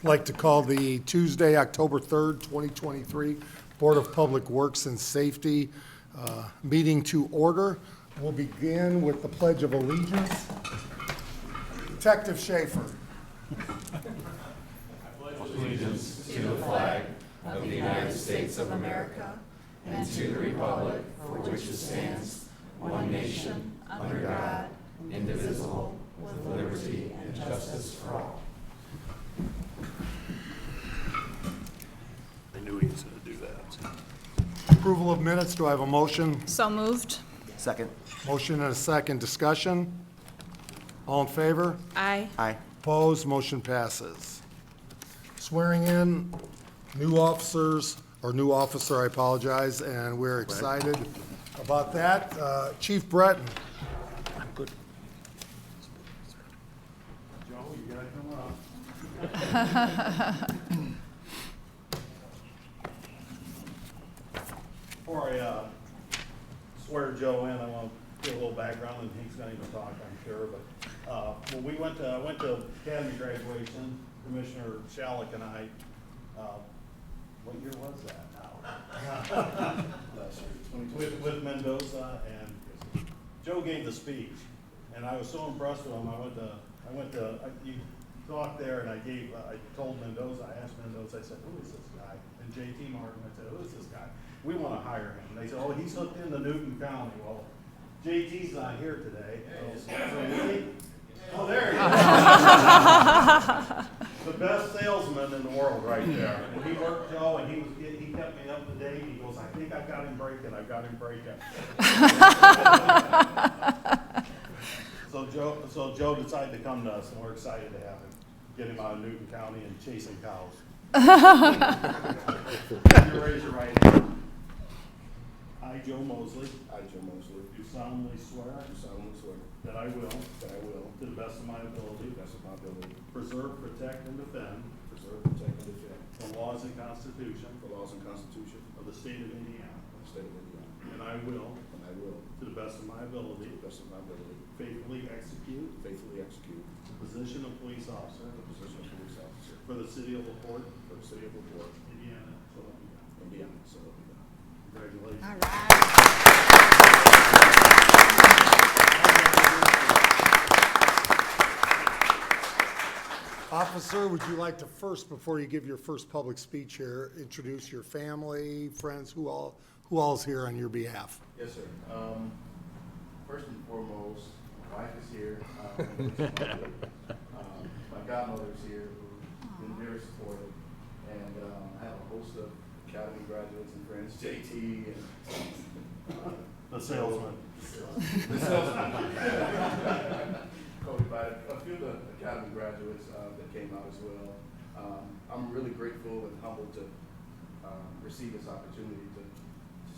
I'd like to call the Tuesday, October 3rd, 2023 Board of Public Works and Safety meeting to order. We'll begin with the Pledge of Allegiance. Detective Schaefer. Allegiance to the flag of the United States of America and to the republic for which it stands, one nation, under God, indivisible, with liberty and justice for all. I knew he was going to do that. Approval of minutes. Do I have a motion? So moved. Second. Motion and a second. Discussion? All in favor? Aye. Aye. Opposed? Motion passes. Swearing in new officers, or new officer, I apologize, and we're excited about that. Chief Breton. I'm good. Joe, you got to come up. Before I swear Joe in, I want to give a little background, and Hank's going to even talk, I'm sure. But when we went to academy graduation, Commissioner Shalleck and I, what year was that now? with Mendoza, and Joe gave the speech, and I was so impressed with him. You talked there, and I told Mendoza, I asked Mendoza, I said, who is this guy? And JT Martin, I said, who is this guy? We want to hire him. And they said, oh, he's hooked into Newton County. Well, JT's not here today. Oh, there he is. The best salesman in the world right there. And he worked Joe, and he kept me up to date. He goes, I think I've got him breaking. So Joe decided to come to us, and we're excited to have him. Get him out of Newton County and chasing cows. You raise your right hand. I, Joe Mosley. Do solemnly swear. That I will. To the best of my ability. Preserve, protect, and defend. The laws and Constitution. Of the state of Indiana. And I will. To the best of my ability. Faithfully execute. The position of police officer. For the city of LaPorte. Indiana. So help me God. Congratulations. All right. Officer, would you like to first, before you give your first public speech here, introduce your family, friends, who all is here on your behalf? Yes, sir. First and foremost, my wife is here. My godmother's here, who's been very supportive, and I have a host of academy graduates and friends, JT and The salesman. Cody, but a few of the academy graduates that came out as well. I'm really grateful and humbled to receive this opportunity to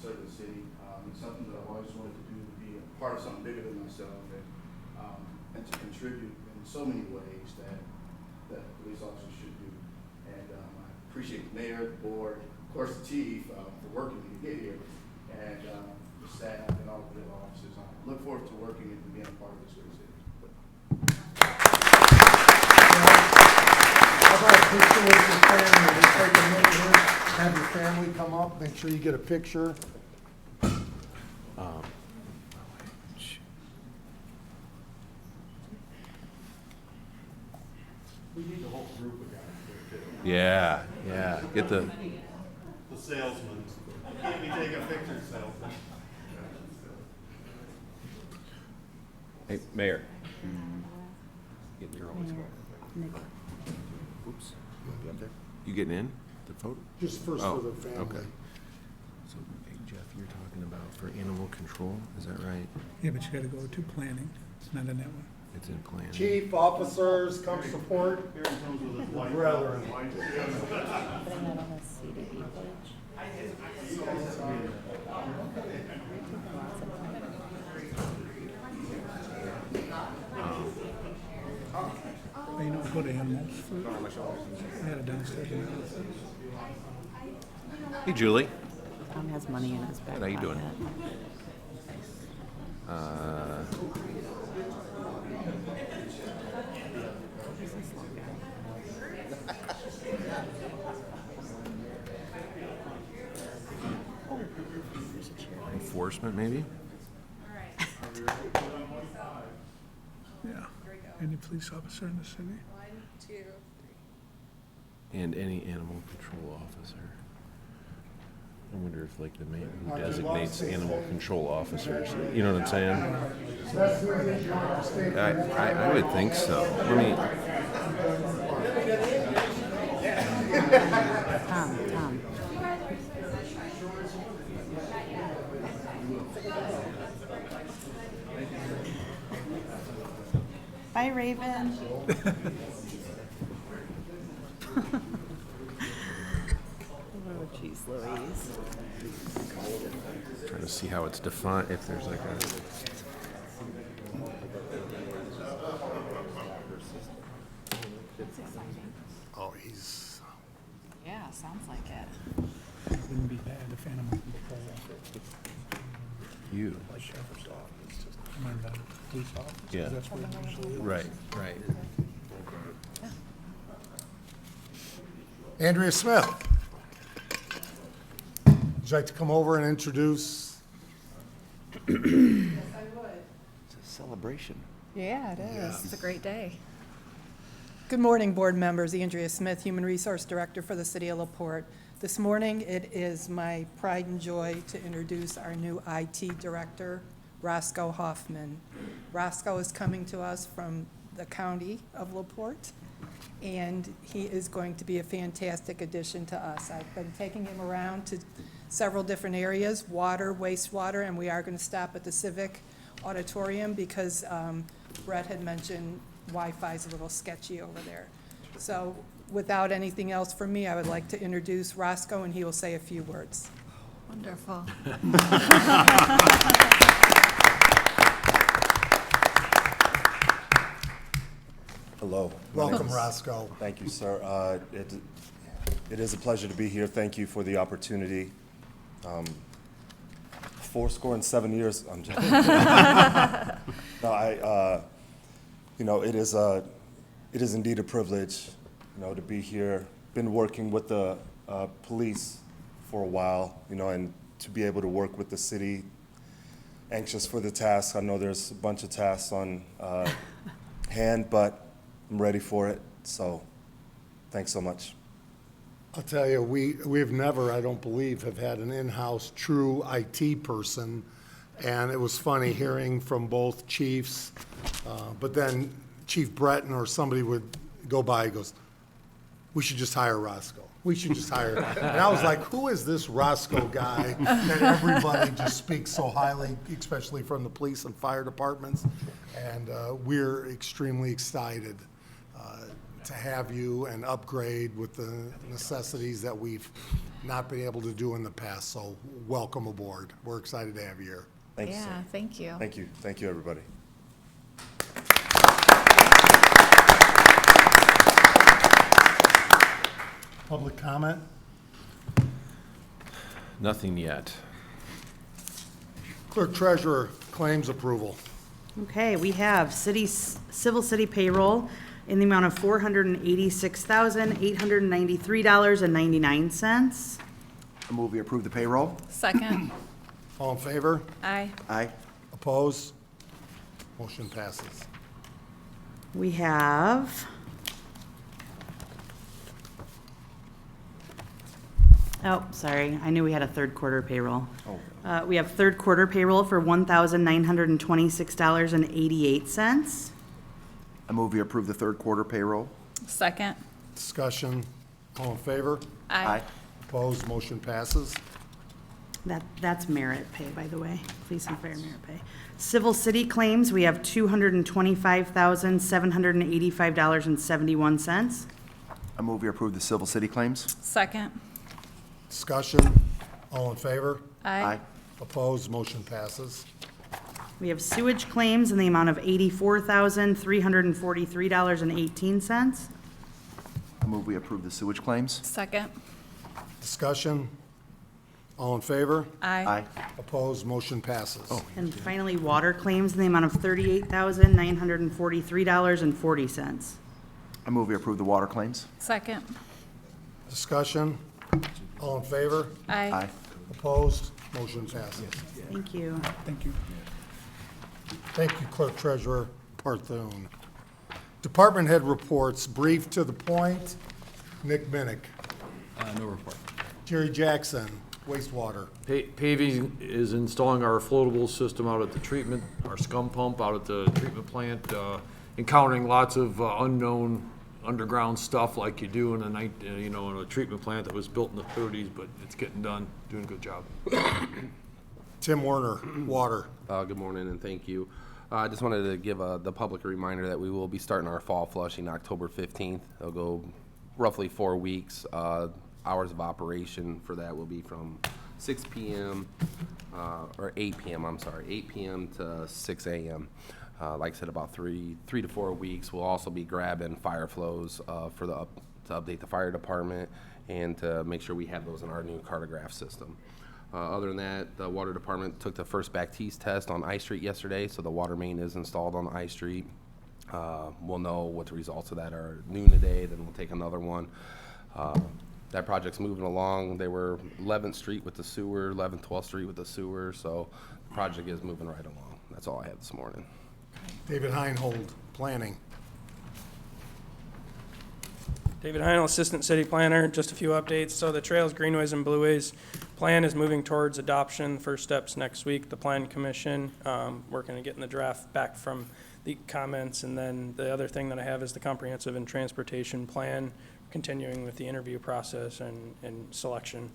serve the city. It's something that I've always wanted to do, to be a part of something bigger than myself, and to contribute in so many ways that police officers should do. And I appreciate the mayor, the board, of course the chief for working me to get here, and the staff and all of the other officers. I look forward to working and being a part of this great city. How about a picture with your family? Just take a minute here, have your family come up, make sure you get a picture. We need the whole group of guys here too. Yeah. Get the. The salesman. Can't be taking pictures, salesman. Hey, Mayor. You're always welcome. Oops. You getting in the photo? Just first Oh, for the family. okay. So, hey, Jeff, you're talking about for animal control, is that right? Yeah, but you gotta go to planning. It's not in that one. It's in plan. Chief, officers, come support Here he comes with his wife. brethren. You know, go to animals food. I had it downstairs. Hey, Julie. Tom has money in his back How you pocket. doing? Enforcement, maybe? Yeah. Any police officer in the city? 1, 2, 3. And any animal control officer. I wonder if like the man who Good luck, designates stay animal safe. control officers, you know what I'm saying? Best news, you want to stay I would think so. Let me, Tom. Bye, Raven. Oh, jeez Louise. trying to see how it's defined, if there's like a, Oh, he's, Yeah, sounds like it. It wouldn't be bad if animal control, you. like sheriff's office, remember that police office? 'Cause Yeah. That's what it usually is. Right. Andrea Smith. Would you like to come over and introduce? It's a celebration. Yeah, it is. It's a great day. Good morning, board members. Andrea Smith, Human Resource Director for the City of LaPorte. This morning, it is my pride and joy to introduce our new IT Director, Roscoe Hoffman. Roscoe is coming to us from the county of LaPorte, and he is going to be a fantastic addition to us. I've been taking him around to several different areas, water, wastewater, and we are going to stop at the Civic Auditorium because Brett had mentioned Wi-Fi is a little sketchy over there. So without anything else from me, I would like to introduce Roscoe, and he will say a few words. Wonderful. Hello. Welcome, Roscoe. Thank you, sir. It is a pleasure to be here. Thank you for the opportunity. 7 years, I'm joking. No, it is indeed a privilege, to be here. Been working with the police for a while, and to be able to work with the city. Anxious for the task. I know there's a bunch of tasks on hand, but I'm ready for it. So, thanks so much. I'll tell you, we've never, I don't believe, have had an in-house true IT person. And it was funny hearing from both chiefs, but then Chief Breton or somebody would go by and goes, we should just hire Roscoe. We should just hire. And I was like, who is this Roscoe guy that everybody just speaks so highly, especially from the police and fire departments? And we're extremely excited to have you and upgrade with the necessities that we've not been able to do in the past. So welcome aboard. We're excited to have you here. Thank you, Yeah, sir. thank you. Thank you. Thank you, everybody. Public comment? Nothing yet. Clerk Treasurer, claims approval. Okay, we have civil city payroll in the amount of $486,893.99. I move we approve the payroll. Second. All in favor? Aye. Aye. Opposed? Motion passes. We have oh, sorry, I knew we had a third quarter payroll. Oh. We have third quarter payroll for $1,926.88. I move we approve the third quarter payroll. Second. Discussion. All in favor? Aye. Opposed? Motion passes. That's merit pay, by the way, police and fire merit pay. Civil city claims, we have $225,785.71. I move we approve the civil city claims. Second. Discussion. All in favor? Aye. Opposed? Motion passes. We have sewage claims in the amount of $84,343.18. I move we approve the sewage claims. Second. Discussion. All in favor? Aye. Opposed? Motion passes. And finally, water claims in the amount of $38,943.40. I move we approve the water claims. Second. Discussion? All in favor? Aye. Opposed? Motion passes. Thank you. Thank you. Thank you, Clerk Treasurer Parthone. Department head reports, brief to the point. Nick Minnick. No report. Jerry Jackson, wastewater. Paving is installing our floatable system out at the treatment, our scum pump out at the treatment plant, encountering lots of unknown underground stuff like you do in in a treatment plant that was built in the 30s, but it's getting done, doing a good job. Tim Werner, water. Good morning and thank you. I just wanted to give the public a reminder that we will be starting our fall flushing October 15th. It'll go roughly 4 weeks. Hours of operation for that will be from 6 p.m. Or 8 p.m. I'm sorry, 8 p.m. to 6 a.m. Like I said, about 3 to 4 weeks. We'll also be grabbing fire flows to update the fire department and to make sure we have those in our new cartograph system. Other than that, the water department took the first Baptiste test on I Street yesterday, so the water main is installed on I Street. We'll know what the results of that are noon today, then we'll take another one. That project's moving along. They were 11th Street with the sewer, 11th, 12th Street with the sewer, so the project is moving right along. That's all I have this morning. David Heinhold, planning. David Heinel, Assistant City Planner. Just a few updates. So the Trails, Greenways, and Blueways plan is moving towards adoption. First steps next week. The Plan Commission, working on getting the draft back from the comments. And then the other thing that I have is the Comprehensive and Transportation Plan, continuing with the interview process and selection.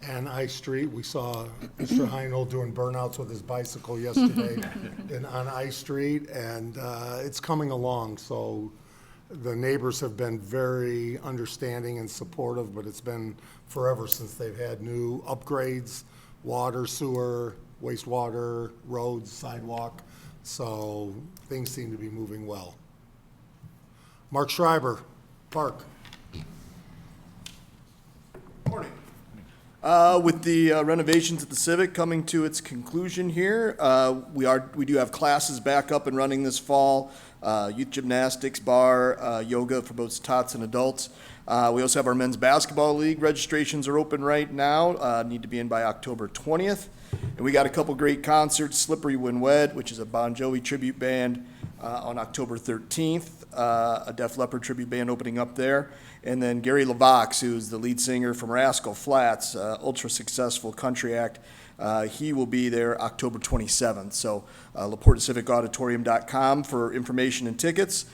And I Street, we saw Mr. Heinhold doing burnouts with his bicycle yesterday on I Street, and it's coming along. So the neighbors have been very understanding and supportive, but it's been forever since they've had new upgrades, water, sewer, wastewater, roads, sidewalk. So things seem to be moving well. Mark Schreiber, Park. Morning. With the renovations at the Civic coming to its conclusion here, we do have classes back up and running this fall. Youth gymnastics, bar, yoga for both tots and adults. We also have our men's basketball league. Registrations are open right now. Need to be in by October 20th. And we got a couple great concerts. Slippery When Wed, which is a Bon Jovi tribute band, on October 13th. A Def Leppard tribute band opening up there. And then Gary LaVox, who's the lead singer from Rascal Flatts, ultra successful country act. He will be there October 27th. So LaPorteCivicAuditorium.com for information and tickets.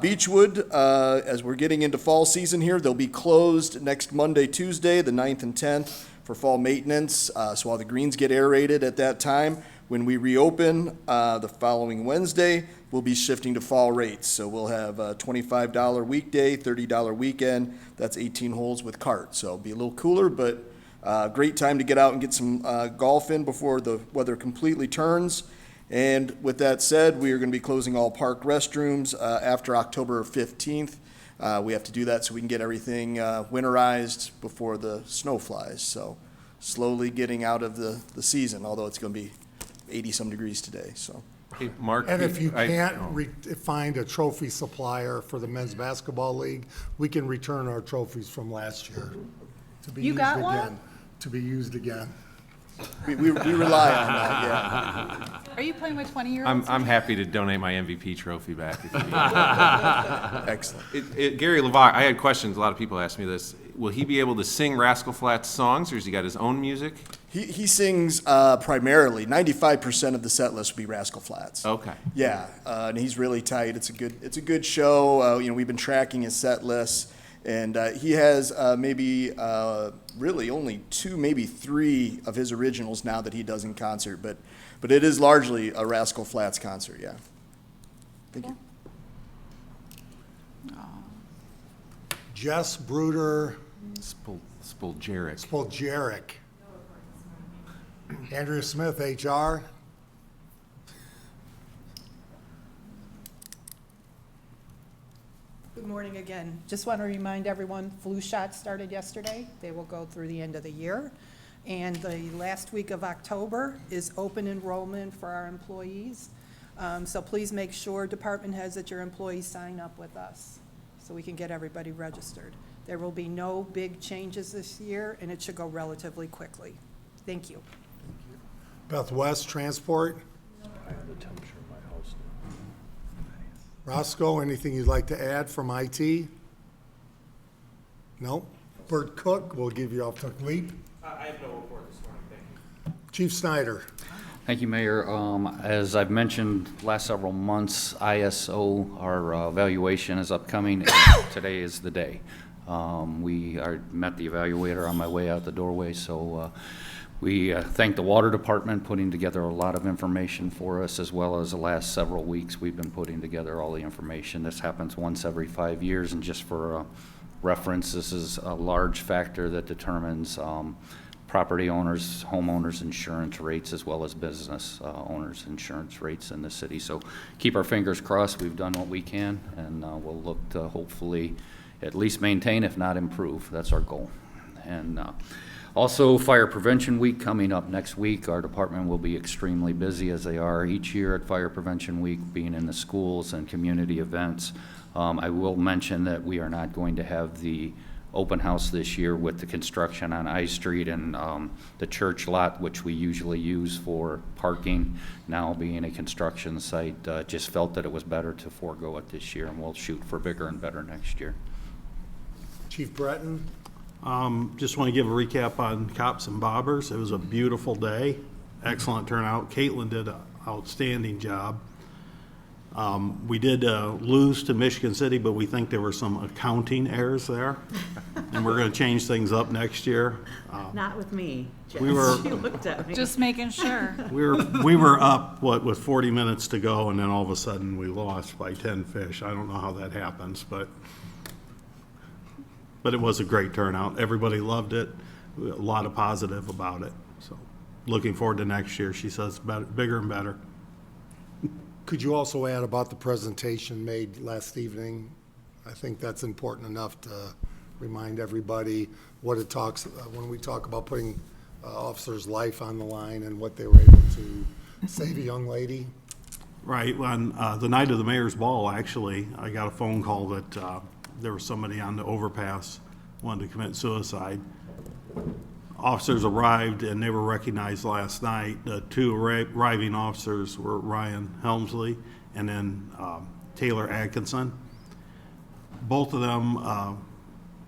Beechwood, as we're getting into fall season here, they'll be closed next Monday, Tuesday, the 9th and 10th for fall maintenance. So all the greens get aerated at that time. When we reopen the following Wednesday, we'll be shifting to fall rates. So we'll have a $25 weekday, $30 weekend. That's 18 holes with cart. So it'll be a little cooler, but great time to get out and get some golf in before the weather completely turns. And with that said, we are going to be closing all park restrooms after October 15th. We have to do that so we can get everything winterized before the snow flies. So slowly getting out of the season, although it's going to be 80-some degrees today. So. Hey, Mark. And if you can't find a trophy supplier for the men's basketball league, we can return our trophies from last year to be You used got again. one? To be used again. We rely on that, yeah. Are you playing with 20-year-olds? I'm happy to donate my MVP trophy back. If you need it. Excellent. Gary LaVox, I had questions. A lot of people asked me this. Will he be able to sing Rascal Flatts songs, or has he got his own music? He sings primarily. 95% of the set list will be Rascal Flatts. Okay. Yeah, and he's really tight. It's a good show. We've been tracking his set list, and he has maybe really only 2, maybe 3 of his originals now that he does in concert. But it is largely a Rascal Flatts concert. Yeah. Thank you. Jess Bruder Spoljaric. Andrea Smith, HR. Good morning again. Just want to remind everyone, flu shots started yesterday. They will go through the end of the year. And the last week of October is open enrollment for our employees. So please make sure, department heads, that your employees sign up with us so we can get everybody registered. There will be no big changes this year, and it should go relatively quickly. Thank you. Beth West, Transport. I have the temperature in my house now. Roscoe, anything you'd like to add from IT? No? Bert Cook, we'll give you off to leap. I have no report this morning, thank you. Chief Snyder. Thank you, Mayor. As I've mentioned last several months, ISO, our evaluation is upcoming, and today is the day. Met the evaluator on my way out the doorway, so we thank the Water Department putting together a lot of information for us, as well as the last several weeks we've been putting together all the information. This happens once every 5 years, and just for reference, this is a large factor that determines property owners, homeowners insurance rates, as well as business owners insurance rates in the city. So keep our fingers crossed. We've done what we can, and we'll look to hopefully at least maintain, if not improve. That's our goal. And also, Fire Prevention Week coming up next week. Our department will be extremely busy, as they are each year at Fire Prevention Week, being in the schools and community events. I will mention that we are not going to have the open house this year with the construction on I Street and the church lot, which we usually use for parking, now being a construction site. Just felt that it was better to forego it this year, and we'll shoot for bigger and better next year. Chief Breton. Just want to give a recap on Cops and Bobbers. It was a beautiful day, excellent turnout. Caitlin did an outstanding job. We did lose to Michigan City, but we think there were some accounting errors there, and we're going to change things up next year. Not with me, Jess. We were- She looked at me. Just making sure. We were up, with 40 minutes to go, and then all of a sudden we lost by 10 fish. I don't know how that happens, but it was a great turnout. Everybody loved it. A lot of positive about it. So looking forward to next year. She says better, bigger and better. Could you also add about the presentation made last evening? I think that's important enough to remind everybody what it talks, when we talk about putting officers' life on the line and what they were able to save a young lady. Right, on the night of the mayor's ball, actually, I got a phone call that there was somebody on the overpass wanted to commit suicide. Officers arrived and they were recognized last night. The two arriving officers were Ryan Helmsley and then Taylor Atkinson. Both of them,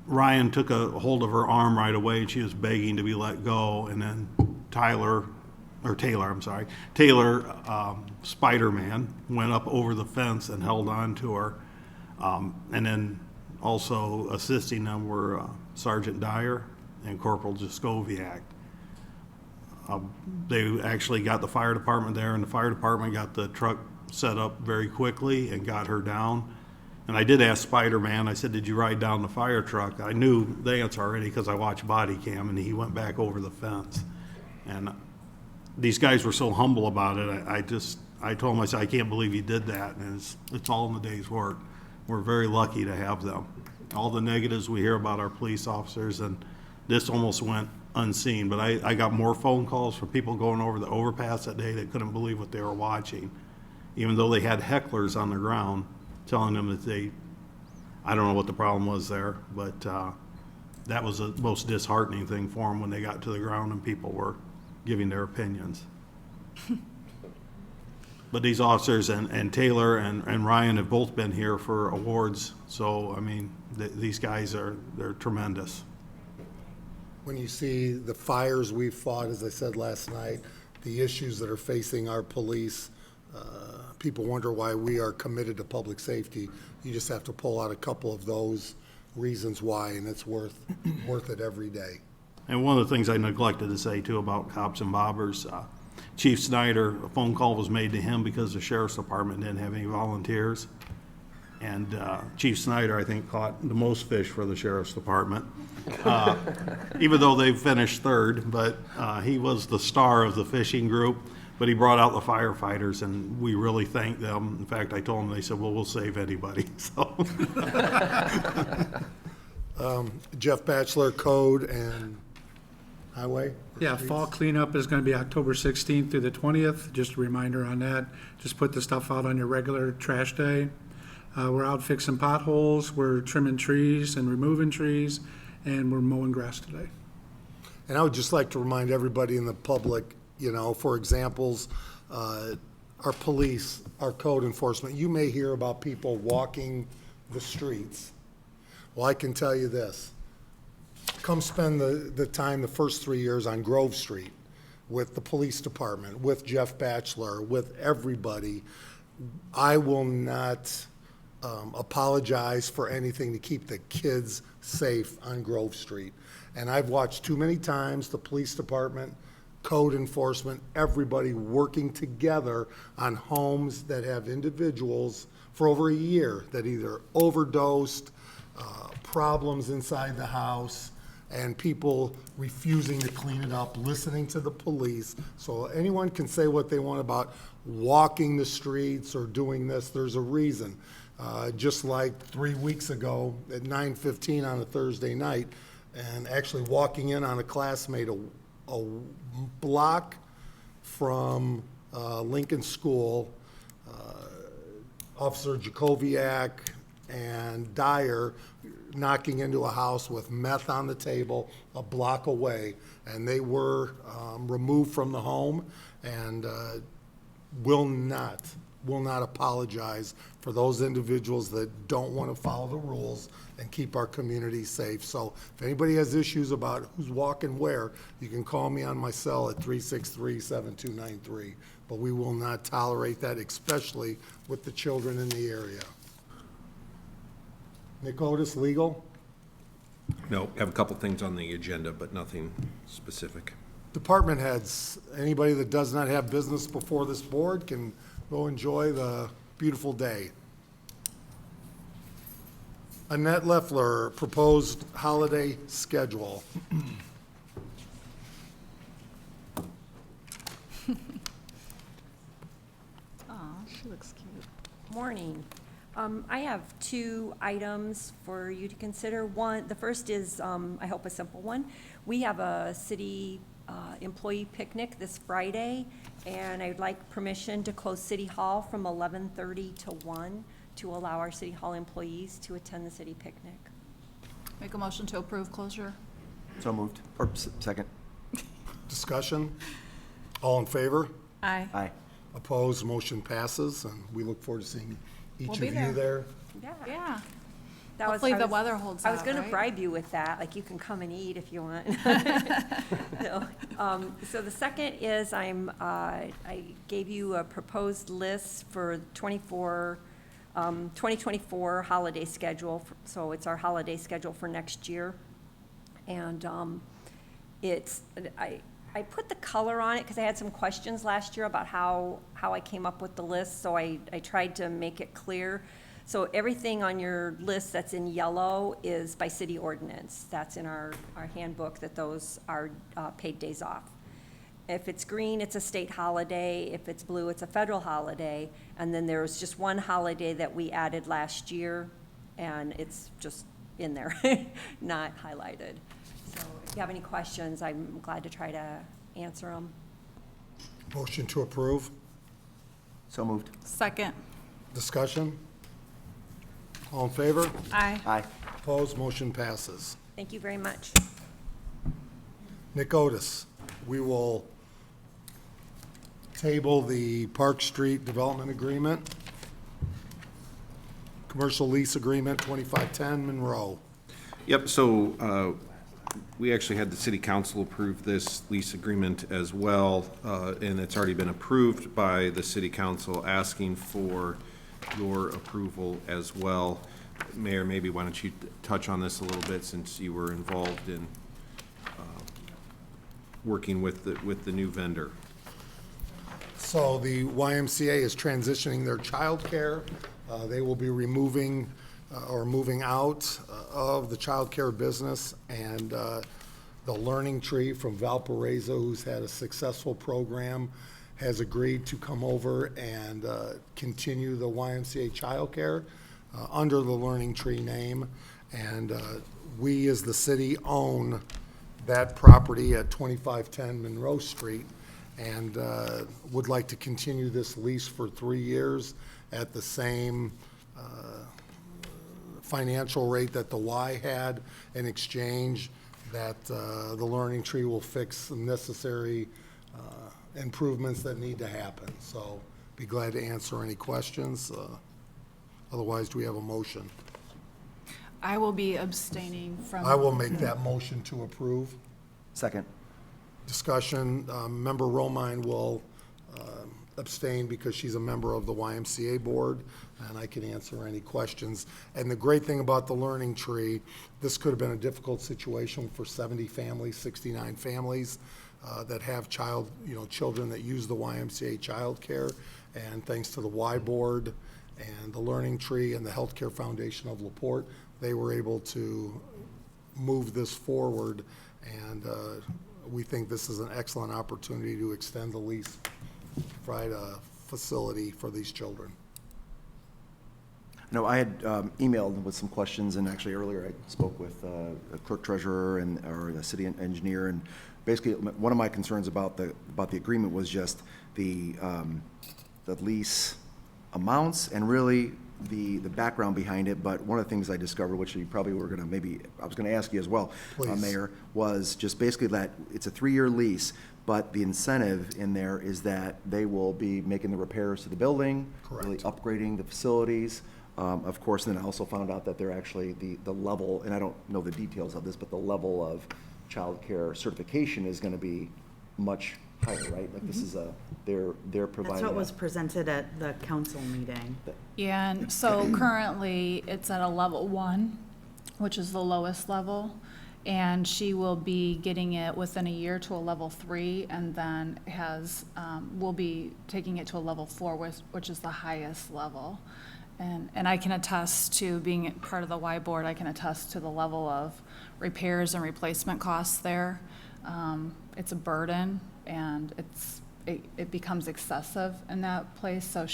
Ryan took a hold of her arm right away and she was begging to be let go, and then Taylor, Spider-Man, went up over the fence and held on to her. And then also assisting them were Sergeant Dyer and Corporal Jaskowiak. They actually got the fire department there, and the fire department got the truck set up very quickly and got her down. And I did ask Spider-Man, I said, did you ride down the fire truck? I knew the answer already because I watched body cam, and he went back over the fence. And these guys were so humble about it. I told him, I said, I can't believe you did that, and it's all in the day's work. We're very lucky to have them. All the negatives we hear about our police officers, and this almost went unseen, but I got more phone calls from people going over the overpass that day that couldn't believe what they were watching, even though they had hecklers on the ground telling them that I don't know what the problem was there, but that was the most disheartening thing for them when they got to the ground and people were giving their opinions. But these officers and Taylor and Ryan have both been here for awards, so I mean, these guys they're tremendous. When you see the fires we've fought, as I said last night, the issues that are facing our police, people wonder why we are committed to public safety. You just have to pull out a couple of those reasons why, and it's worth it every day. And one of the things I neglected to say too about Cops and Bobbers, Chief Snyder, a phone call was made to him because the Sheriff's Department didn't have any volunteers. And Chief Snyder, I think, caught the most fish for the Sheriff's Department, even though they finished third. But he was the star of the fishing group. But he brought out the firefighters, and we really thanked them. In fact, I told them, they said, well, we'll save anybody. So Jeff Batchelor, Code and highway? or Yeah, streets? fall cleanup is gonna be October 16th through the 20th, just a reminder on that. Just put the stuff out on your regular trash day. We're out fixing potholes, we're trimming trees and removing trees, and we're mowing grass today. And I would just like to remind everybody in the public, for examples, our police, our code enforcement, you may hear about people walking the streets. Well, I can tell you this. Come spend the time the first 3 years on Grove Street with the police department, with Jeff Batchelor, with everybody. I will not apologize for anything to keep the kids safe on Grove Street. And I've watched too many times the police department, code enforcement, everybody working together on homes that have individuals for over a year that either overdosed, problems inside the house, and people refusing to clean it up, listening to the police. So anyone can say what they want about walking the streets or doing this, there's a reason. Just like 3 weeks ago at 9:15 on a Thursday night, and actually walking in on a classmate a block from Lincoln School, Officer Jacoviak and Dyer knocking into a house with meth on the table a block away, and they were removed from the home, and will not apologize for those individuals that don't want to follow the rules and keep our community safe. So if anybody has issues about who's walking where, you can call me on my cell at 363-7293. But we will not tolerate that, especially with the children in the area. Nick Otis, legal? No, have a couple things on the agenda, but nothing specific. Department heads, anybody that does not have business before this board can go enjoy the beautiful day. Annette Leffler, proposed holiday schedule. Aw, she looks cute. Morning. I have 2 items for you to consider. The first is, I hope a simple one. We have a city employee picnic this Friday, and I'd like permission to close City Hall from 11:30 to 1 to allow our City Hall employees to attend the city picnic. Make a motion to approve closure. So moved. Or second. Discussion? All in favor? Aye. Aye. Opposed, motion passes, and we look forward to seeing each We'll of be you there. there. Yeah. That was- Hopefully I the was- weather holds I was out, gonna right? bribe you with that, like you can come and eat if you want. No. So the second is I gave you a proposed list for 2024 holiday schedule. So it's our holiday schedule for next year. And I put the color on it because I had some questions last year about how I came up with the list. So I tried to make it clear. So everything on your list that's in yellow is by city ordinance. That's in our handbook, that those are paid days off. If it's green, it's a state holiday. If it's blue, it's a federal holiday. And then there was just one holiday that we added last year, and it's just in there, not highlighted. So if you have any questions, I'm glad to try to answer them. Motion to approve. So moved. Second. Discussion? All in favor? Aye. Aye. Opposed, motion passes. Thank you very much. Nick Otis, we will table the Park Street Development Agreement, Commercial Lease Agreement 2510 Monroe. Yep, so we actually had the city council approve this lease agreement as well, and it's already been approved by the city council, asking for your approval as well. Mayor, maybe why don't you touch on this a little bit, since you were involved in working with the new vendor. So the YMCA is transitioning their childcare. They will be removing or moving out of the childcare business, and the Learning Tree from Valparaiso, who's had a successful program, has agreed to come over and continue the YMCA childcare under the Learning Tree name. And we, as the city, own that property at 2510 Monroe Street, and would like to continue this lease for 3 years at the same financial rate that the Y had. In exchange, that the Learning Tree will fix some necessary improvements that need to happen. So be glad to answer any questions. Otherwise, do we have a motion? I will be abstaining from. I will make that motion to approve. Second. Discussion, Member Romine will abstain because she's a member of the YMCA board, and I can answer any questions. And the great thing about the Learning Tree, this could have been a difficult situation for 70 families, 69 families that have children that use the YMCA childcare. And thanks to the Y board and the Learning Tree and the Healthcare Foundation of LaPorte, they were able to move this forward, and we think this is an excellent opportunity to extend the lease, provide a facility for these children. No, I had emailed with some questions, and actually earlier I spoke with a clerk treasurer or the city engineer, and basically one of my concerns about the agreement was just the lease amounts and really the background behind it. But one of the things I discovered, which you probably were going to I was going to ask you as well, Mayor, was just basically that it's a 3-year lease, but the incentive in there is that they will be making the repairs to the building, really upgrading the facilities. Of course, and then I also found out that they're actually the level, and I don't know the details of this, but the level of child care certification is going to be much higher, right? Like this is they're providing. That's what was presented at the council meeting. Yeah, and so currently it's at a level 1, which is the lowest level. And she will be getting it within a year to a level 3, and then will be taking it to a level 4, which is the highest level. And I can attest to being part of the Y board, I can attest to the level of repairs and replacement costs there. It's a burden, and it becomes excessive in that place. So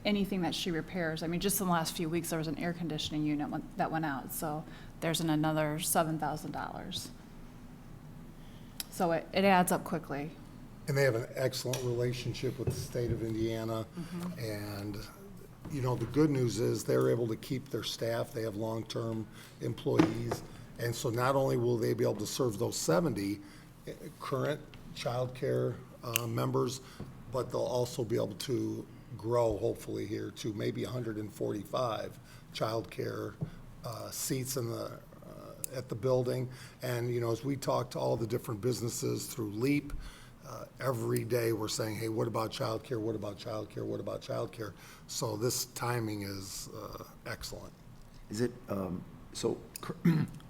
anything that she repairs, I mean, just in the last few weeks, there was an air conditioning unit that went out. So there's another $7,000. So it adds up quickly. And they have an excellent relationship with the state of Indiana. And, the good news is they're able to keep their staff. They have long-term employees. And so not only will they be able to serve those 70 current child care members, but they'll also be able to grow, hopefully, here to maybe 145 child care seats at the building. And, as we talk to all the different businesses through LEAP, every day we're saying, hey, what about childcare? What about childcare? What about childcare? So this timing is excellent. Is it,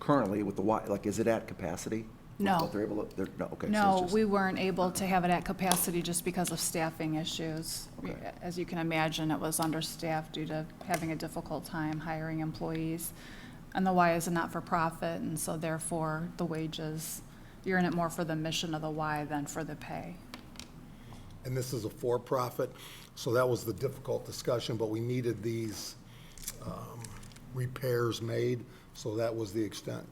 currently with the Y, like, is it at capacity? No. What they're able to, no, okay. So No, it's just, we weren't able to have it at capacity just because of staffing issues. Okay. As you can imagine, it was understaffed due to having a difficult time hiring employees. And the Y is a not-for-profit, and so therefore the wages, you're in it more for the mission of the Y than for the pay. And this is a for-profit, so that was the difficult discussion, but we needed these repairs made, so that was the extent,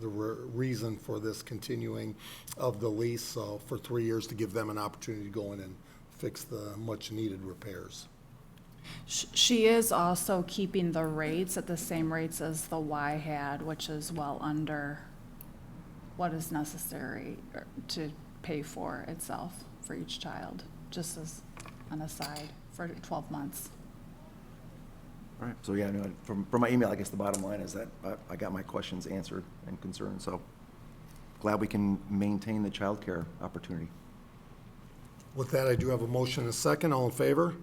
the reason for this continuing of the lease, so for 3 years to give them an opportunity to go in and fix the much-needed repairs. She is also keeping the rates at the same rates as the Y had, which is well under what is necessary to pay for itself for each child, just as an aside, for 12 months. all right, so yeah, no, from my email, I guess the bottom line is that I got my questions answered and concerns, so glad we can maintain the childcare opportunity. With that, I do have a motion and a second. All in favor?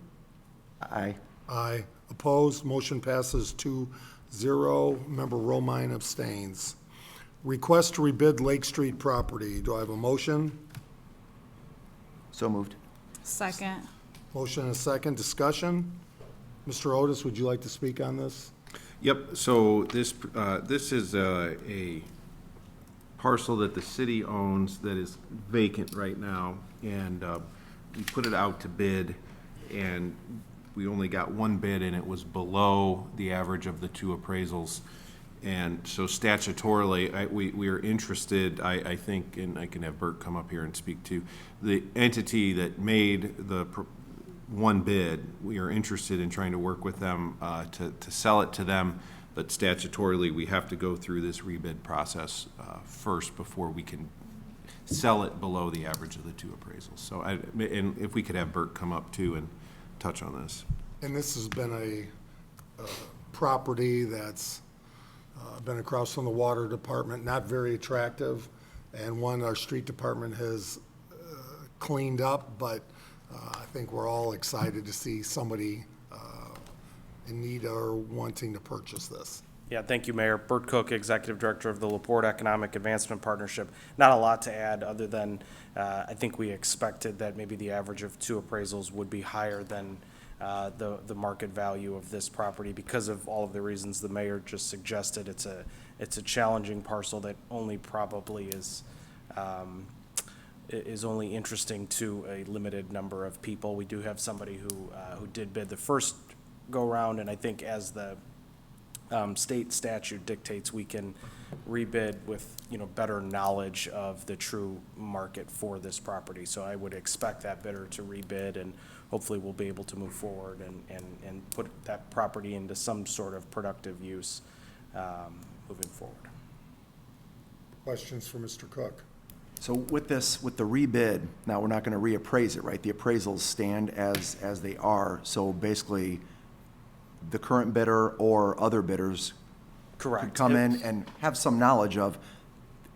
Aye. Aye. Opposed? Motion passes 2-0. Member Romine abstains. Request to rebid Lake Street property. Do I have a motion? So moved. Second. Motion and a second. Discussion? Mr. Otis, would you like to speak on this? Yep, so this is a parcel that the city owns that is vacant right now, and we put it out to bid, and we only got one bid, and it was below the average of the two appraisals. And so statutorily, we are interested, I think, and I can have Bert come up here and speak to, the entity that made the one bid, we are interested in trying to work with them to sell it to them, but statutorily, we have to go through this rebid process first before we can sell it below the average of the two appraisals. So, and if we could have Bert come up too and touch on this. And this has been a property that's been across from the water department, not very attractive, and one our street department has cleaned up, but I think we're all excited to see somebody in need or wanting to purchase this. Yeah, thank you, Mayor. Bert Cook, Executive Director of the LaPorte Economic Advancement Partnership. Not a lot to add other than I think we expected that maybe the average of two appraisals would be higher than the market value of this property because of all of the reasons the mayor just suggested. It's a challenging parcel that only probably is only interesting to a limited number of people. We do have somebody who did bid the first go-round, and I think as the state statute dictates, we can rebid with, better knowledge of the true market for this property. So I would expect that bidder to rebid, and hopefully we'll be able to move forward and put that property into some sort of productive use moving forward. Questions for Mr. Cook? So with the rebid, now we're not going to reappraise it, right? The appraisals stand as they are. So basically, the current bidder or other bidders Correct. could come in and have some knowledge of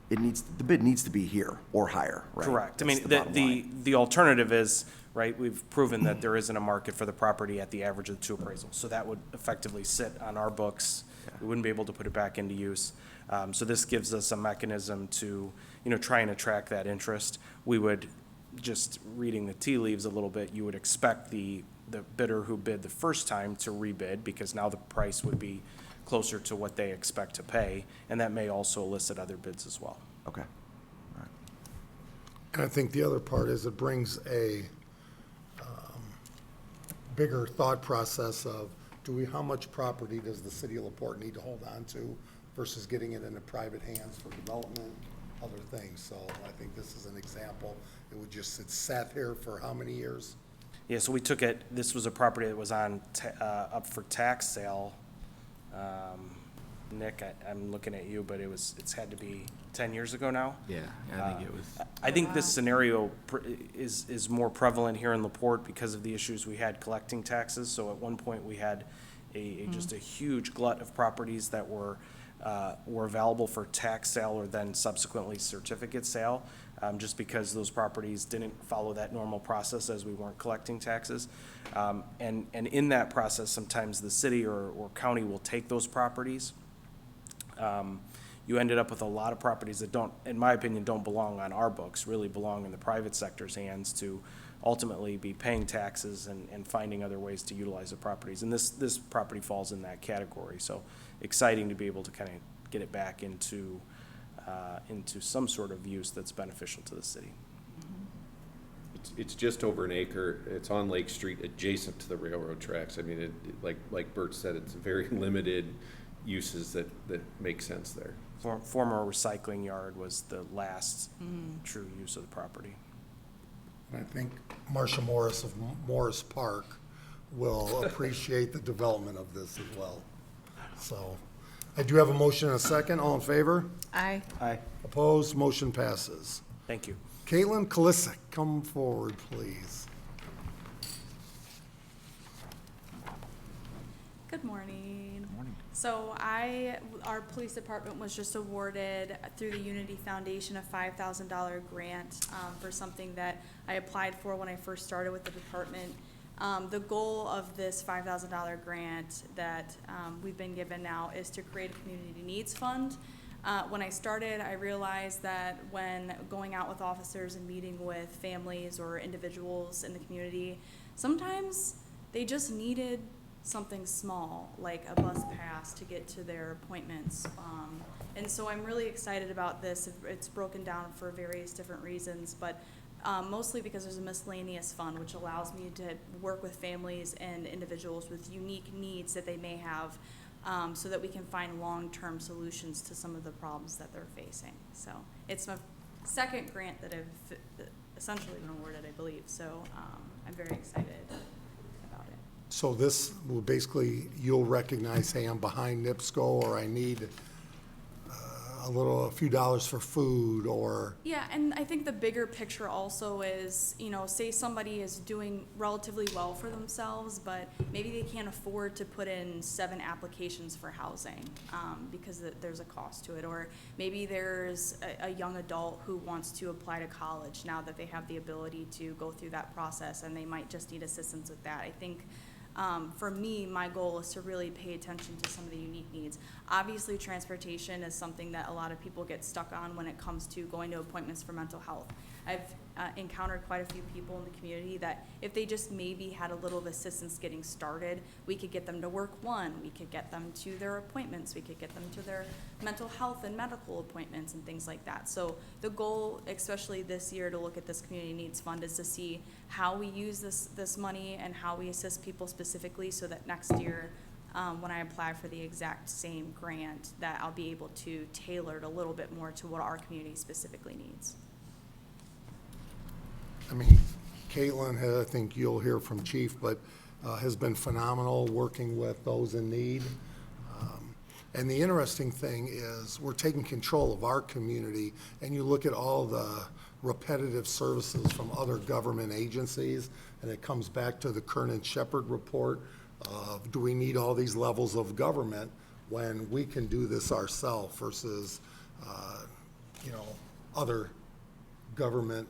the bid needs to be here or higher, right? Correct. I That's mean, the bottom line. the alternative is, right, we've proven that there isn't a market for the property at the average of the two appraisals. So that would effectively sit on our books. We wouldn't be able to put it back into use. So this gives us a mechanism to, try and attract that interest. We would, just reading the tea leaves a little bit, you would expect the bidder who bid the first time to rebid, because now the price would be closer to what they expect to pay, and that may also elicit other bids as well. Okay. And I think the other part is it brings a bigger thought process of how much property does the city of LaPorte need to hold on to versus getting it into private hands for development, other things. So I think this is an example. It sat here for how many years? Yeah, so we took it, this was a property that was on, up for tax sale. Nick, I'm looking at you, but it's had to be 10 years ago now. Yeah, I think it was. I think this scenario is more prevalent here in LaPorte because of the issues we had collecting taxes. So at one point, we had just a huge glut of properties that were available for tax sale or then subsequently certificate sale, just because those properties didn't follow that normal process as we weren't collecting taxes. And in that process, sometimes the city or county will take those properties. You ended up with a lot of properties that don't, in my opinion, don't belong on our books, really belong in the private sector's hands to ultimately be paying taxes and finding other ways to utilize the properties. And this property falls in that category. So exciting to be able to kind of get it back into some sort of use that's beneficial to the city. It's just over an acre. It's on Lake Street, adjacent to the railroad tracks. I mean, like Bert said, it's very limited uses that make sense there. Former recycling yard was the last true use of the property. And I think Marcia Morris of Morris Park will appreciate the development of this as well. So I do have a motion and a second. All in favor? Aye. Aye. Opposed? Motion passes. Thank you. Caitlin Kalisic, come forward, please. Good morning. So our police department was just awarded through the Unity Foundation a $5,000 grant for something that I applied for when I first started with the department. The goal of this $5,000 grant that we've been given now is to create a community needs fund. When I started, I realized that when going out with officers and meeting with families or individuals in the community, sometimes they just needed something small, like a bus pass to get to their appointments. And so I'm really excited about this. It's broken down for various different reasons, but mostly because there's a miscellaneous fund, which allows me to work with families and individuals with unique needs that they may have so that we can find long-term solutions to some of the problems that they're facing. So it's my second grant that I've essentially been awarded, I believe, so I'm very excited about it. So this will basically, you'll recognize, hey, I'm behind NIPSCO, or I need a few dollars for food, or, Yeah, and I think the bigger picture also is, say somebody is doing relatively well for themselves, but maybe they can't afford to put in 7 applications for housing because there's a cost to it. Or maybe there's a young adult who wants to apply to college now that they have the ability to go through that process, and they might just need assistance with that. I think for me, my goal is to really pay attention to some of the unique needs. Obviously, transportation is something that a lot of people get stuck on when it comes to going to appointments for mental health. I've encountered quite a few people in the community that if they just maybe had a little of assistance getting started, we could get them to work one, we could get them to their appointments, we could get them to their mental health and medical appointments and things like that. So the goal, especially this year, to look at this community needs fund is to see how we use this money and how we assist people specifically, so that next year, when I apply for the exact same grant, that I'll be able to tailor it a little bit more to what our community specifically needs. I mean, Caitlin, I think you'll hear from Chief, but has been phenomenal working with those in need. And the interesting thing is we're taking control of our community, and you look at all the repetitive services from other government agencies, and it comes back to the Kernan-Shepard report of, do we need all these levels of government when we can do this ourselves versus, other government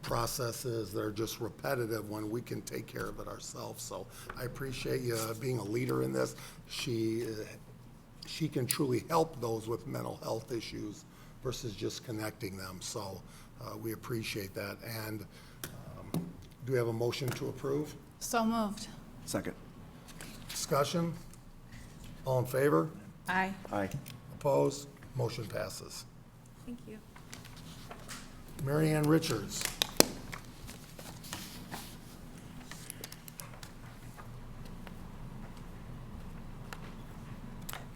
processes that are just repetitive when we can take care of it ourselves. So I appreciate you being a leader in this. She can truly help those with mental health issues versus just connecting them. So we appreciate that. And do we have a motion to approve? So moved. Second. Discussion? All in favor? Aye. Aye. Opposed? Motion passes. Thank you. Mary Ann Richards.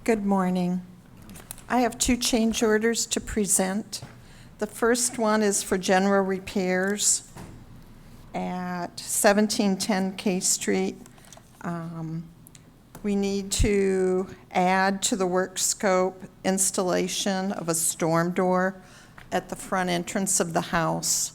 Good morning. I have 2 change orders to present. The first one is for general repairs at 1710 K Street. We need to add to the work scope installation of a storm door at the front entrance of the house.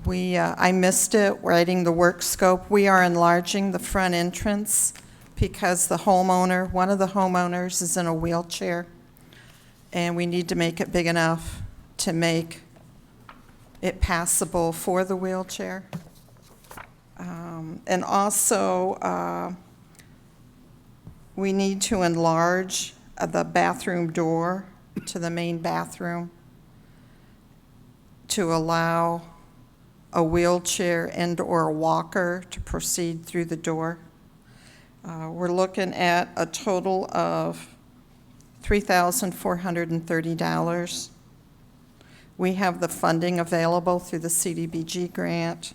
I missed it writing the work scope. We are enlarging the front entrance because one of the homeowners is in a wheelchair, and we need to make it big enough to make it passable for the wheelchair. And also, we need to enlarge the bathroom door to the main bathroom to allow a wheelchair and/or a walker to proceed through the door. We're looking at a total of $3,430. We have the funding available through the CDBG grant,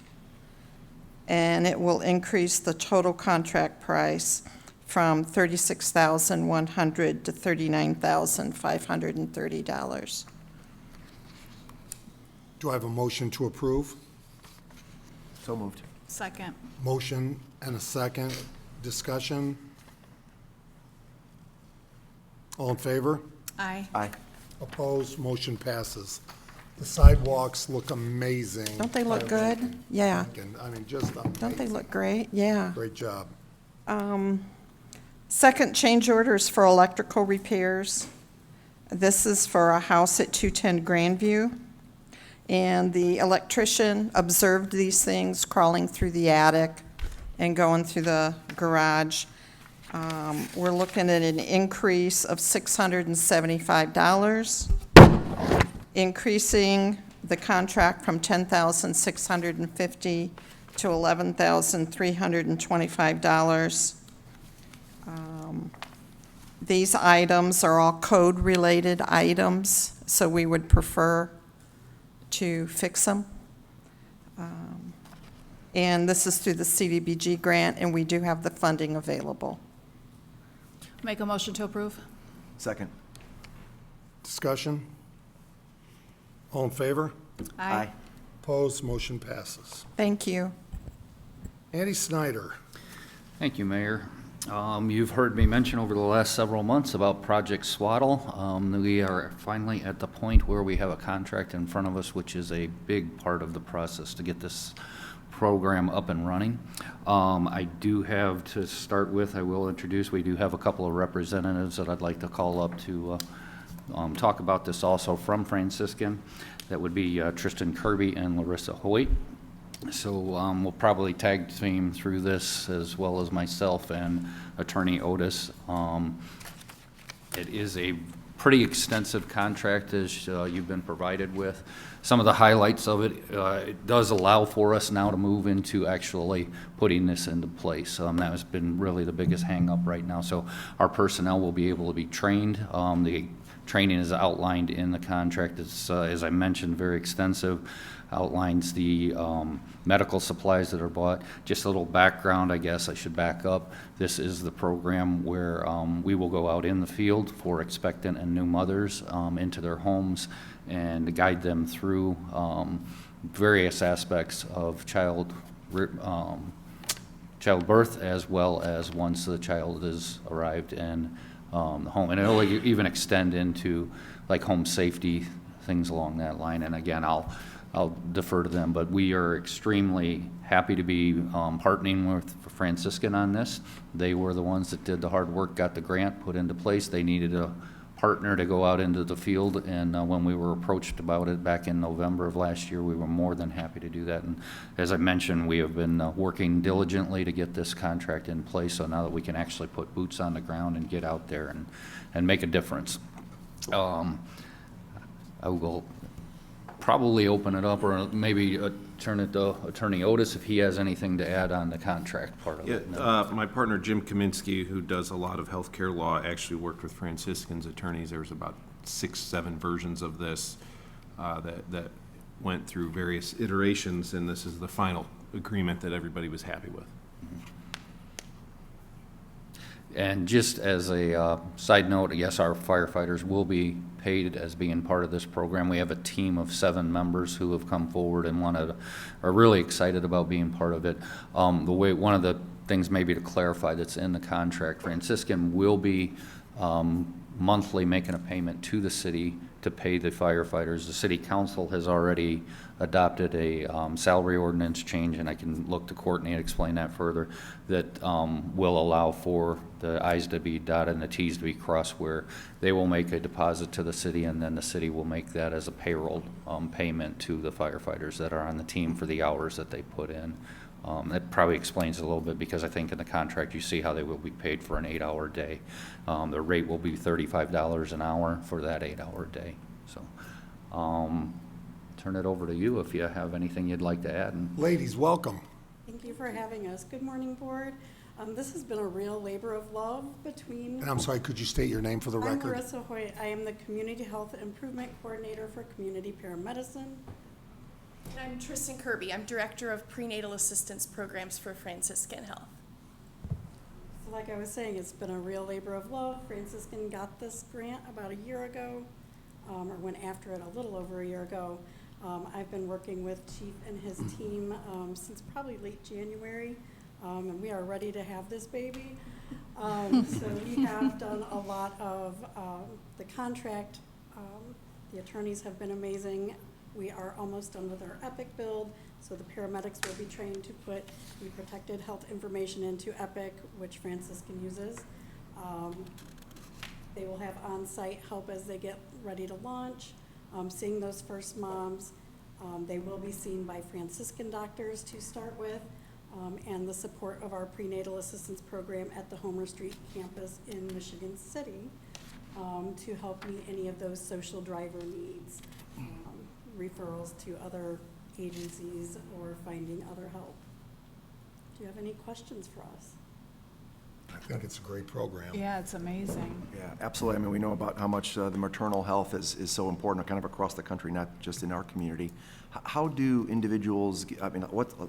and it will increase the total contract price from $36,100 to $39,530. Do I have a motion to approve? So moved. Second. Motion and a second. Discussion? All in favor? Aye. Aye. Opposed? Motion passes. The sidewalks look amazing. Don't they look good? Yeah. I mean, just amazing. Don't they look great? Yeah. Great job. Second change order is for electrical repairs. This is for a house at 210 Grandview. And the electrician observed these things crawling through the attic and going through the garage. We're looking at an increase of $675, increasing the contract from $10,650 to $11,325. These items are all code-related items, so we would prefer to fix them. And this is through the CDBG grant, and we do have the funding available. Make a motion to approve. Second. Discussion? All in favor? Aye. Opposed? Motion passes. Thank you. Andy Snyder. Thank you, Mayor. You've heard me mention over the last several months about Project Swaddle. We are finally at the point where we have a contract in front of us, which is a big part of the process to get this program up and running. I do have, to start with, I will introduce, we do have a couple of representatives that I'd like to call up to talk about this also from Franciscan. That would be Tristan Kirby and Larissa Hoyt. So we'll probably tag team through this, as well as myself and Attorney Otis. It is a pretty extensive contract, as you've been provided with. Some of the highlights of it, it does allow for us now to move into actually putting this into place. That has been really the biggest hang-up right now. So our personnel will be able to be trained. The training is outlined in the contract. It's, as I mentioned, very extensive. Outlines the medical supplies that are bought. Just a little background, I guess I should back up. This is the program where we will go out in the field for expectant and new mothers into their homes and guide them through various aspects of childbirth, as well as once the child is arrived in the home. And it'll even extend into like home safety, things along that line. And again, I'll defer to them, but we are extremely happy to be partnering with Franciscan on this. They were the ones that did the hard work, got the grant put into place. They needed a partner to go out into the field, and when we were approached about it back in November of last year, we were more than happy to do that. And as I mentioned, we have been working diligently to get this contract in place, so now that we can actually put boots on the ground and get out there and make a difference. I will probably open it up, or maybe turn it to Attorney Otis if he has anything to add on the contract part of it. My partner Jim Kaminsky, who does a lot of healthcare law, actually worked with Franciscan's attorneys. There was about 6-7 versions of this that went through various iterations, and this is the final agreement that everybody was happy with. And just as a side note, yes, our firefighters will be paid as being part of this program. We have a team of 7 members who have come forward and are really excited about being part of it. One of the things maybe to clarify that's in the contract, Franciscan will be monthly making a payment to the city to pay the firefighters. The city council has already adopted a salary ordinance change, and I can look to Courtney and explain that further, that will allow for the I's to be dotted and the T's to be crossed, where they will make a deposit to the city, and then the city will make that as a payroll payment to the firefighters that are on the team for the hours that they put in. That probably explains it a little bit, because I think in the contract you see how they will be paid for an 8-hour day. The rate will be $35 an hour for that 8-hour day. So turn it over to you if you have anything you'd like to add. Ladies, welcome. Thank you for having us. Good morning, Board. This has been a real labor of love between... And I'm sorry, could you state your name for the record? I'm Larissa Hoyt. I am the Community Health Improvement Coordinator for Community Paramedicine. And I'm Tristan Kirby. I'm Director of Prenatal Assistance Programs for Franciscan Health. So like I was saying, it's been a real labor of love. Franciscan got this grant about a year ago, or went after it a little over a year ago. I've been working with Chief and his team since probably late January, and we are ready to have this baby. So we have done a lot of the contract. The attorneys have been amazing. We are almost done with our EPIC build, so the paramedics will be trained to put the protected health information into EPIC, which Franciscan uses. They will have on-site help as they get ready to launch, seeing those first moms. They will be seen by Franciscan doctors to start with, and the support of our prenatal assistance program at the Homer Street campus in Michigan City to help meet any of those social driver needs, referrals to other agencies or finding other help. Do you have any questions for us? I think it's a great program. Yeah, it's amazing. Yeah, absolutely. I mean, we know about how much the maternal health is so important kind of across the country, not just in our community. How do individuals, I mean,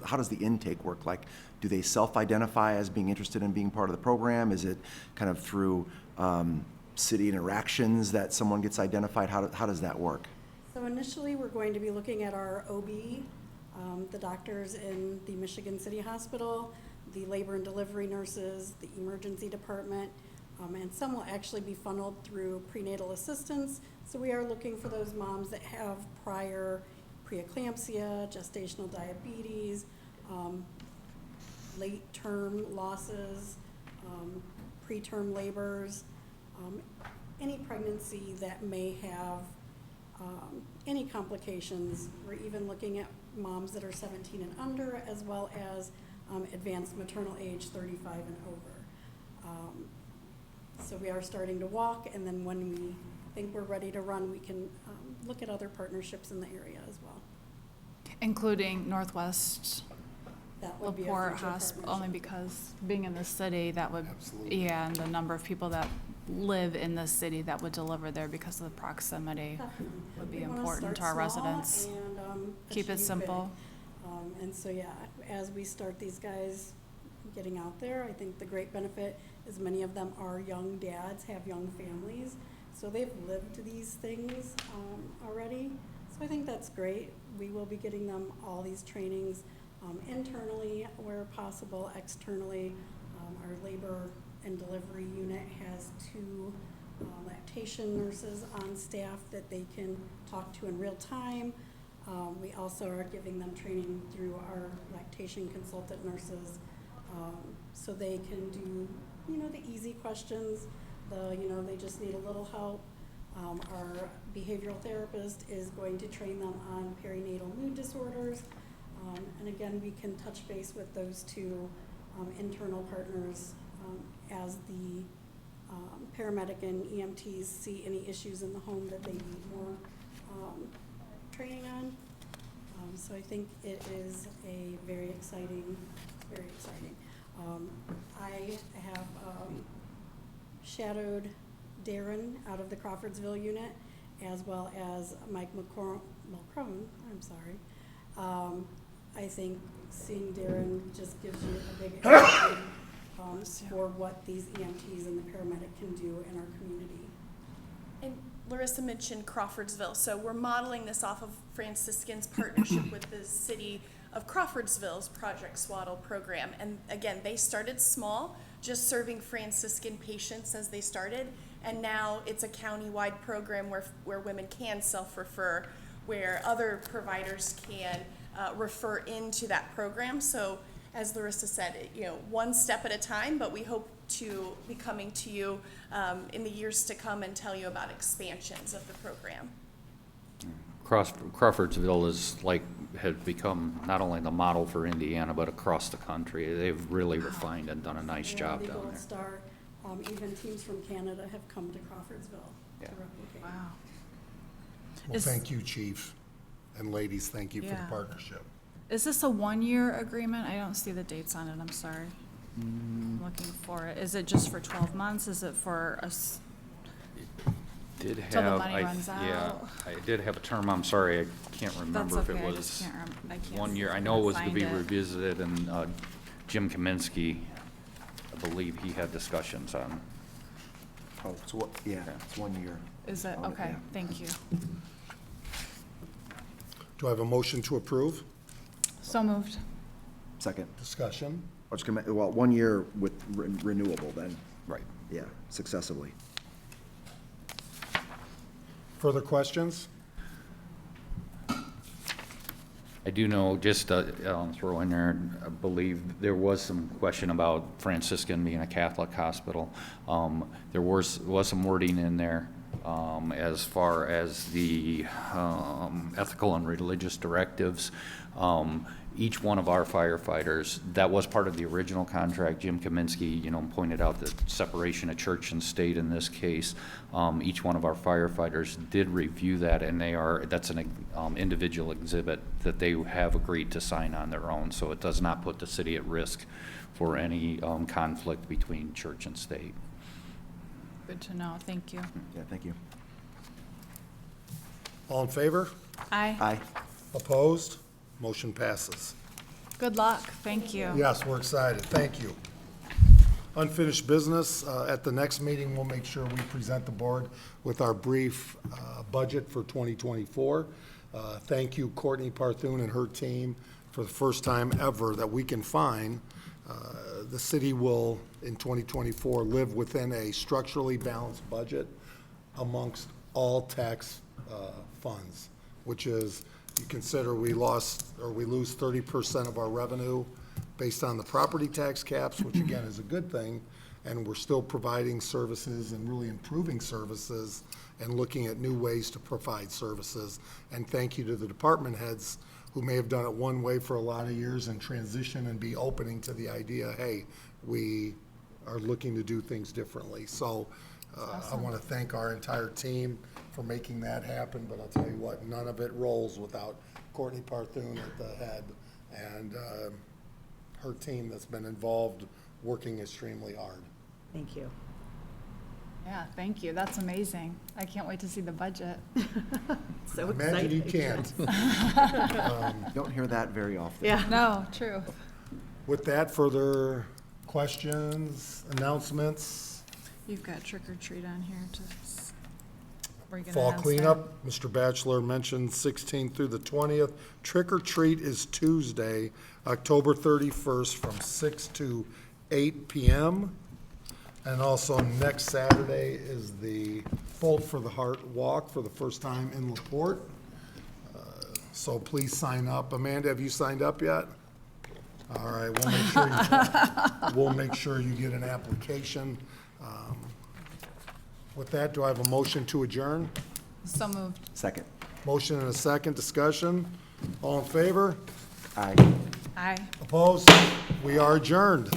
how does the intake work? Like, do they self-identify as being interested in being part of the program? Is it kind of through city interactions that someone gets identified? How does that work? So initially, we're going to be looking at our OB, the doctors in the Michigan City Hospital, the labor and delivery nurses, the emergency department, and some will actually be funneled through prenatal assistance. So we are looking for those moms that have prior preeclampsia, gestational diabetes, late-term losses, preterm labors, any pregnancy that may have any complications. We're even looking at moms that are 17 and under, as well as advanced maternal age 35 and over. So we are starting to walk, and then when we think we're ready to run, we can look at other partnerships in the area as well. Including Northwest That would be a LaPorte future Hospital, only partnership. because being in the city, that would, Absolutely. yeah, and the number of people that live in the city that would deliver there because of the proximity Definitely. would be We wanna important to start our small residents. and, Keep it achieve simple. big. And so, yeah, as we start these guys getting out there, I think the great benefit is many of them are young dads, have young families, so they've lived these things already. So I think that's great. We will be getting them all these trainings internally where possible, externally. Our labor and delivery unit has 2 lactation nurses on staff that they can talk to in real time. We also are giving them training through our lactation consultant nurses, so they can do, the easy questions, they just need a little help. Our behavioral therapist is going to train them on perinatal mood disorders. And again, we can touch base with those 2 internal partners as the paramedic and EMTs see any issues in the home that they need more training on. So I think it is a very exciting. I have shadowed Darren out of the Crawfordsville unit, as well as Mike Mulcrone, I'm sorry. I think seeing Darren just gives you a big example for what these EMTs and the paramedic can do in our community. And Larissa mentioned Crawfordsville, so we're modeling this off of Franciscan's partnership with the city of Crawfordsville's Project Swaddle program. And again, they started small, just serving Franciscan patients as they started, and now it's a county-wide program where women can self-refer, where other providers can refer into that program. So as Larissa said, one step at a time, but we hope to be coming to you in the years to come and tell you about expansions of the program. Crawfordsville had become not only the model for Indiana, but across the country. They've really refined and done a nice job The down Gold there. Star, even teams from Canada have come to Crawfordsville Yeah. to replicate. Wow. Well, Is- thank you, Chief, and ladies, thank you for the Yeah. partnership. Is this a 1-year agreement? I don't see the dates on it, I'm sorry. I'm looking for it. Is it just for 12 months? Is it for us? Did Till the have, money runs yeah, out? I did have a term, I'm sorry, I can't remember if it okay, I was just can't I can't 1 year. I seem know it was to find be it. revisited, and Jim Kaminsky, I believe he had discussions on. Oh, it's it's 1 year. Is it? Oh, Okay, yeah. thank you. Do I have a motion to approve? So moved. Second. Discussion? Well, 1 year with renewable then. Right. Yeah, successively. Further questions? I do know, just throw in there, I believe there was some question about Franciscan being a Catholic hospital. There was some wording in there as far as the ethical and religious directives. each one of our firefighters, that was part of the original contract. Jim Kaminsky, pointed out the separation of church and state in this case. Each one of our firefighters did review that, and that's an individual exhibit that they have agreed to sign on their own. So it does not put the city at risk for any conflict between church and state. Good to know, thank you. Yeah, thank you. All in favor? Aye. Aye. Opposed? Motion passes. Good luck, thank you. Yes, we're excited. Thank you. Unfinished business. At the next meeting, we'll make sure we present the board with our brief budget for 2024. Thank you, Courtney Parthun and her team, for the first time ever that we can find. The city will, in 2024, live within a structurally balanced budget amongst all tax funds, which is, you consider we lose 30% of our revenue based on the property tax caps, which again is a good thing, and we're still providing services and really improving services and looking at new ways to provide services. And thank you to the department heads who may have done it one way for a lot of years and transition and be opening to the idea, hey, we are looking to do things differently. So I want to thank our entire team for making that happen, but I'll tell you what, none of it rolls without Courtney Parthun at the head and her team that's been involved working extremely hard. Thank you. Yeah, thank you, that's amazing. I can't wait to see the budget. So Imagine you exciting. can't. Don't hear that very often. Yeah. No, true. With that, further questions, announcements? You've got trick or treat on here to. Were you gonna Fall announce cleanup, Mr. Batchelor mentioned 16th through the 20th. Trick or treat is Tuesday, October 31st from 6 to 8 p.m. And also next Saturday is the Bolt for the Heart Walk for the first time in LaPorte. So please sign up. Amanda, have you signed up yet? All right, we'll make sure you get an application. With that, do I have a motion to adjourn? So moved. Second. Motion and a second, discussion. All in favor? Aye. Aye. Opposed? We are adjourned.